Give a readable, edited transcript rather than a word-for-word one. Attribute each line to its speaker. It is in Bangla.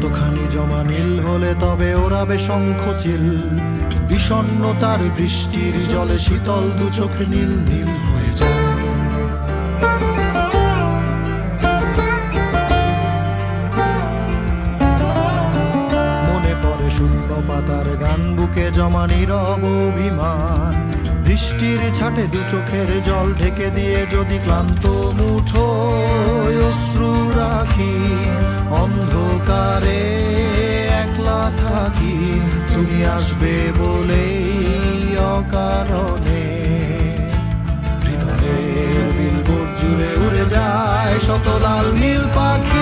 Speaker 1: চোখানি জমা নীল হলে তবে ওরাবে শঙ্খচিল। বিষণ্ণতার বৃষ্টির জলে শীতল দু চোখ নীল নীল হয়ে যায়। মনে পড়ে শূন্য পাতার গান, বুকে জমা নীরব অভিমান। বৃষ্টির ছাটে দু চোখের জল ঢেকে দিয়ে যদি ক্লান্ত মুঠোয় অশ্রু রাখি, অন্ধকারে একলা থাকি, তুমি আসবে বলেই অকারণে। হৃদয়ের বিলবোর্ড জুড়ে উড়ে যায় শত লাল নীল পাখি।